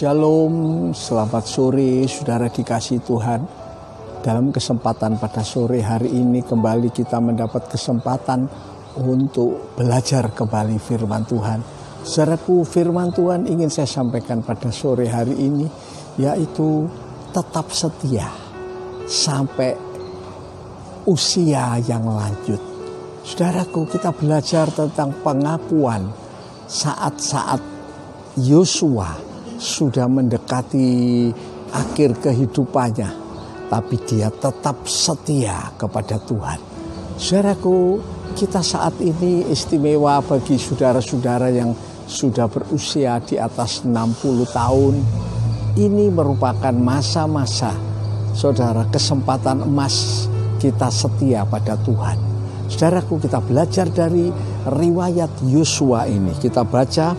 Shalom, selamat sore saudara dikasihi Tuhan. Dalam kesempatan pada sore hari ini kembali kita mendapat kesempatan untuk belajar kembali firman Tuhan. Saudaraku, firman Tuhan ingin saya sampaikan pada sore hari ini, yaitu tetap setia sampai usia yang lanjut. Saudaraku, kita belajar tentang pengakuan saat-saat Yosua sudah mendekati akhir kehidupannya, tapi dia tetap setia kepada Tuhan. Saudaraku, kita saat ini istimewa bagi saudara-saudara yang sudah berusia di atas 60 tahun. Ini merupakan masa-masa, saudara, kesempatan emas kita setia pada Tuhan. Saudaraku, kita belajar dari riwayat Yosua ini. Kita baca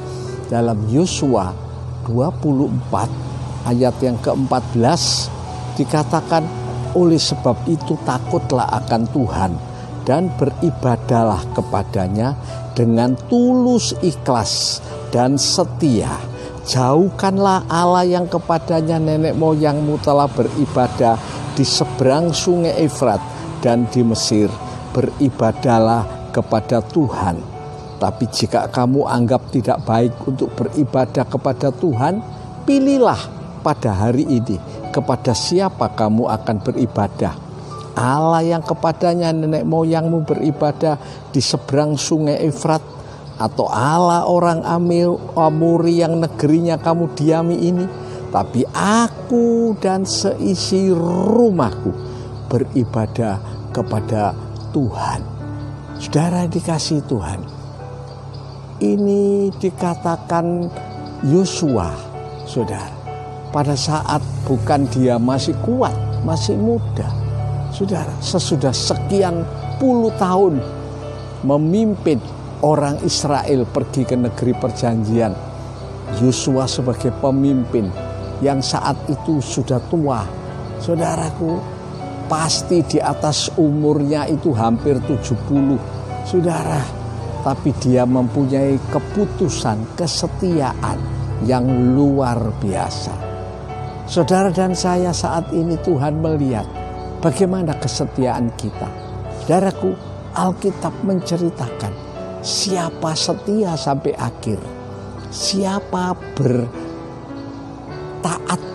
dalam Yosua 24 ayat yang ke-14 dikatakan, oleh sebab itu takutlah akan Tuhan dan beribadalah kepadanya dengan tulus ikhlas dan setia. Jauhkanlah Allah yang kepadanya nenek moyangmu telah beribadah di seberang sungai Efrat dan di Mesir. Beribadahlah kepada Tuhan. Tapi jika kamu anggap tidak baik untuk beribadah kepada Tuhan, pilihlah pada hari ini kepada siapa kamu akan beribadah. Allah yang kepadanya nenek moyangmu beribadah di seberang sungai Efrat, atau Allah orang Amori yang negerinya kamu diami ini. Tapi aku dan seisi rumahku beribadah kepada Tuhan. Saudara dikasihi Tuhan, ini dikatakan Yosua, saudara, pada saat bukan dia masih kuat, masih muda, saudara, sesudah sekian puluh tahun memimpin orang Israel pergi ke negeri perjanjian. Yosua sebagai pemimpin yang saat itu sudah tua, saudaraku, pasti di atas umurnya itu hampir 70, saudara. Tapi dia mempunyai keputusan, kesetiaan yang luar biasa. Saudara dan saya saat ini Tuhan melihat bagaimana kesetiaan kita. Saudaraku, Alkitab menceritakan siapa setia sampai akhir, siapa bertaat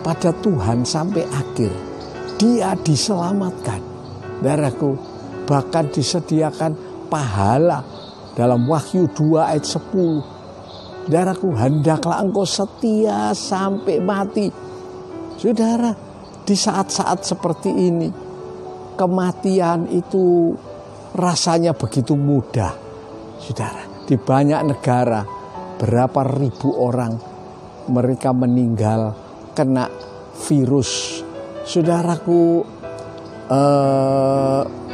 pada Tuhan sampai akhir, dia diselamatkan. Saudaraku, bahkan disediakan pahala. Dalam Wahyu 2 ayat 10, saudaraku, hendaklah engkau setia sampai mati. Saudara, di saat-saat seperti ini, kematian itu rasanya begitu mudah. Saudara, di banyak negara, berapa ribu orang mereka meninggal kena virus. Saudaraku,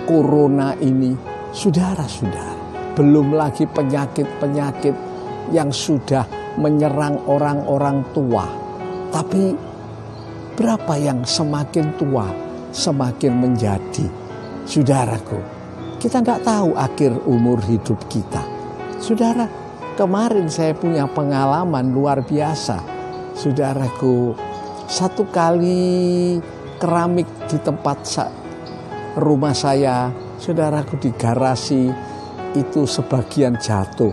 corona ini, saudara-saudara, belum lagi penyakit-penyakit yang sudah menyerang orang-orang tua. Tapi berapa yang semakin tua semakin menjadi. Saudaraku, kita nggak tahu akhir umur hidup kita. Saudara, kemarin saya punya pengalaman luar biasa. Saudaraku, satu kali keramik di tempat rumah saya, saudaraku, di garasi itu sebagian jatuh.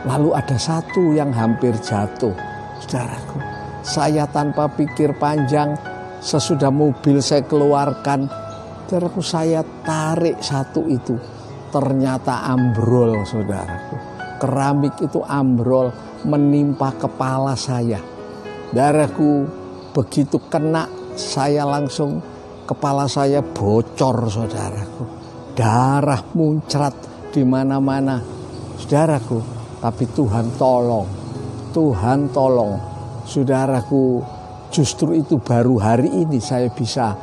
Lalu ada satu yang hampir jatuh. Saudaraku, saya tanpa pikir panjang, sesudah mobil saya keluarkan, saudaraku, saya tarik satu itu. Ternyata ambrol, saudaraku. Keramik itu ambrol menimpa kepala saya. Saudaraku, begitu kena, saya langsung, kepala saya bocor, saudaraku. Darah muncrat di mana-mana, saudaraku. Tapi Tuhan tolong, Tuhan tolong, saudaraku. Justru itu baru hari ini saya bisa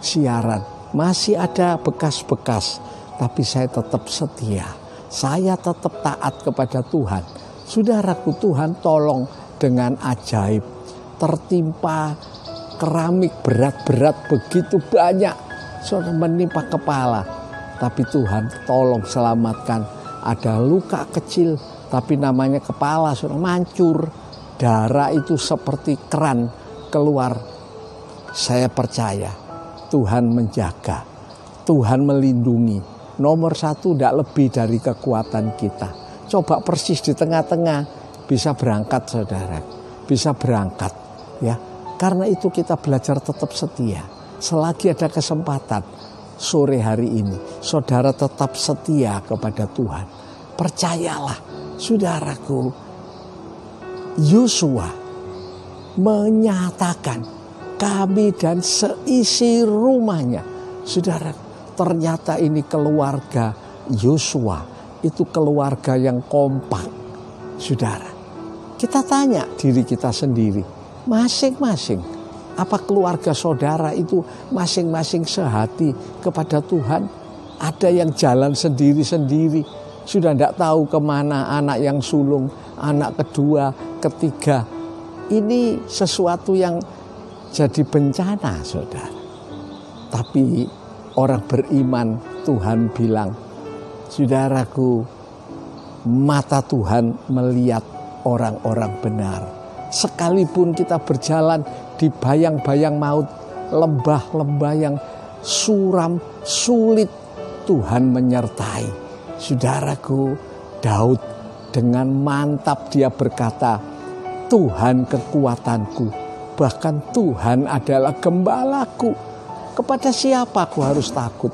siaran. Masih ada bekas-bekas, tapi saya tetap setia. Saya tetap taat kepada Tuhan. Saudaraku, Tuhan tolong dengan ajaib. Tertimpa keramik berat-berat begitu banyak, saudara, menimpa kepala. Tapi Tuhan tolong selamatkan. Ada luka kecil, tapi namanya kepala sudah mancur. darah itu seperti keran keluar. Saya percaya Tuhan menjaga, Tuhan melindungi. Nomor satu tidak lebih dari kekuatan kita. Coba persis di tengah-tengah bisa berangkat saudara, bisa berangkat ya. Karena itu kita belajar tetap setia. Selagi ada kesempatan sore hari ini, saudara tetap setia kepada Tuhan. Percayalah saudaraku, Yosua menyatakan kami dan seisi rumahnya. Saudara, ternyata ini keluarga Yosua, itu keluarga yang kompak. Saudara, kita tanya diri kita sendiri, masing-masing, apa keluarga saudara itu masing-masing sehati kepada Tuhan? Ada yang jalan sendiri-sendiri, sudah tidak tahu kemana, anak yang sulung, anak kedua, ketiga. Ini sesuatu yang jadi bencana saudara. Tapi orang beriman, Tuhan bilang, saudaraku, mata Tuhan melihat orang-orang benar. Sekalipun kita berjalan di bayang-bayang maut, lembah-lembah yang suram, sulit, Tuhan menyertai. Saudaraku, Daud dengan mantap dia berkata, Tuhan kekuatanku, bahkan Tuhan adalah gembalaku. Kepada siapa aku harus takut?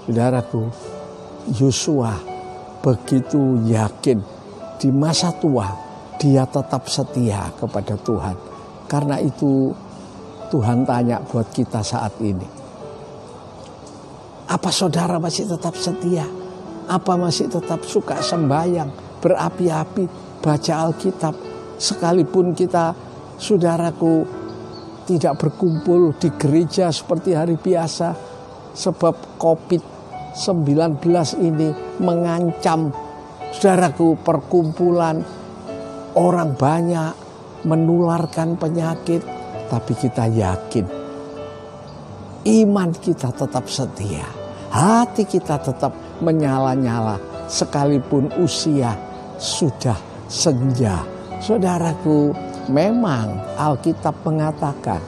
Saudaraku, Yosua begitu yakin di masa tua dia tetap setia kepada Tuhan. Karena itu Tuhan tanya buat kita saat ini, apa saudara masih tetap setia? Apa masih tetap suka sembahyang, berapi-api, baca Alkitab? Sekalipun kita, saudaraku, tidak berkumpul di gereja seperti hari biasa, sebab COVID-19 ini mengancam, saudaraku, perkumpulan, orang banyak menularkan penyakit. Tapi kita yakin iman kita tetap setia, hati kita tetap menyala-nyala sekalipun usia sudah senja. Saudaraku, memang Alkitab mengatakan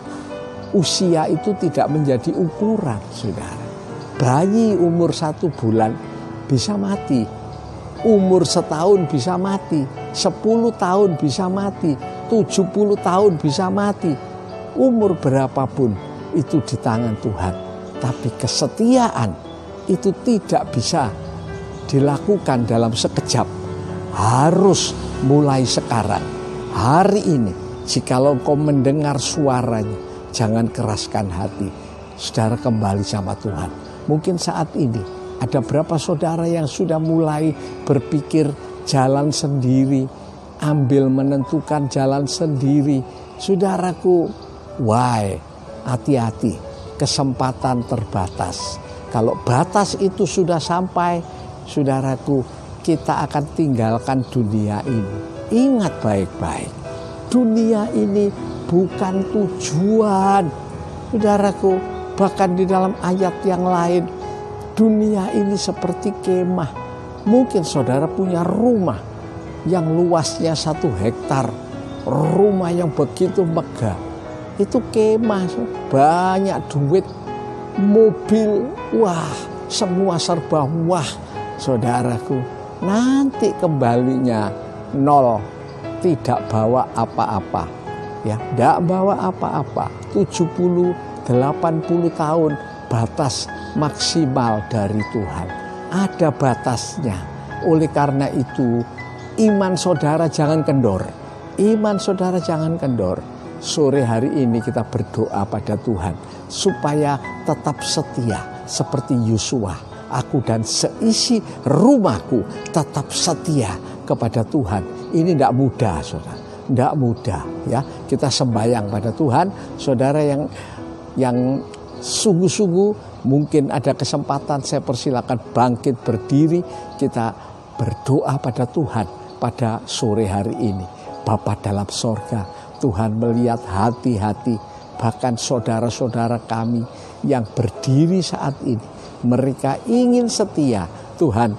usia itu tidak menjadi ukuran, saudara. Bayi umur 1 bulan bisa mati, umur 1 tahun bisa mati, 10 tahun bisa mati, 70 tahun bisa mati. Umur berapapun itu di tangan Tuhan. Tapi kesetiaan itu tidak bisa dilakukan dalam sekejap. Harus mulai sekarang, hari ini. Jikalau kau mendengar suaranya, jangan keraskan hati. Saudara kembali sama Tuhan. Mungkin saat ini ada berapa saudara yang sudah mulai berpikir jalan sendiri, ambil menentukan jalan sendiri. Saudaraku, hati-hati, kesempatan terbatas. Kalau batas itu sudah sampai, saudaraku, kita akan tinggalkan dunia ini. Ingat baik-baik, dunia ini bukan tujuan. Saudaraku, bahkan di dalam ayat yang lain, dunia ini seperti kemah. Mungkin saudara punya rumah yang luasnya 1 hektar, rumah yang begitu megah. Itu kemah, banyak duit, mobil, semua serba wah. Saudaraku, nanti kembalinya 0, tidak bawa apa-apa. Ya, tidak bawa apa-apa. 70, 80 tahun batas maksimal dari Tuhan. Ada batasnya. Oleh karena itu, iman saudara jangan kendor. Iman saudara jangan kendor. Sore hari ini kita berdoa pada Tuhan supaya tetap setia seperti Yosua. Aku dan seisi rumahku tetap setia kepada Tuhan. Ini tidak mudah, saudara. Tidak mudah, ya. Kita sembahyang pada Tuhan. Saudara yang sungguh-sungguh, mungkin ada kesempatan, saya persilakan bangkit berdiri. Kita berdoa pada Tuhan pada sore hari ini. Bapa dalam sorga, Tuhan melihat hati-hati, bahkan saudara-saudara kami yang berdiri saat ini. Mereka ingin setia. Tuhan,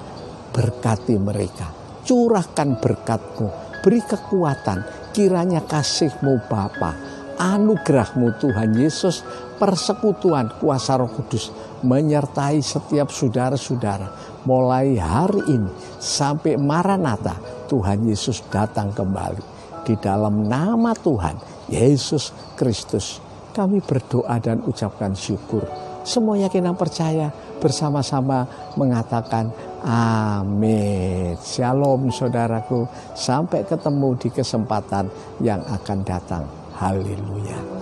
berkati mereka. Curahkan berkat-Mu. Beri kekuatan. Kiranya kasih-Mu Bapa, anugerah-Mu Tuhan Yesus, persekutuan kuasa Roh Kudus menyertai setiap saudara-saudara mulai hari ini sampai Maranatha Tuhan Yesus datang kembali. Di dalam nama Tuhan Yesus Kristus kami berdoa dan ucapkan syukur. Semua yakin dan percaya bersama-sama mengatakan amin. Shalom saudaraku, sampai ketemu di kesempatan yang akan datang. Haleluya.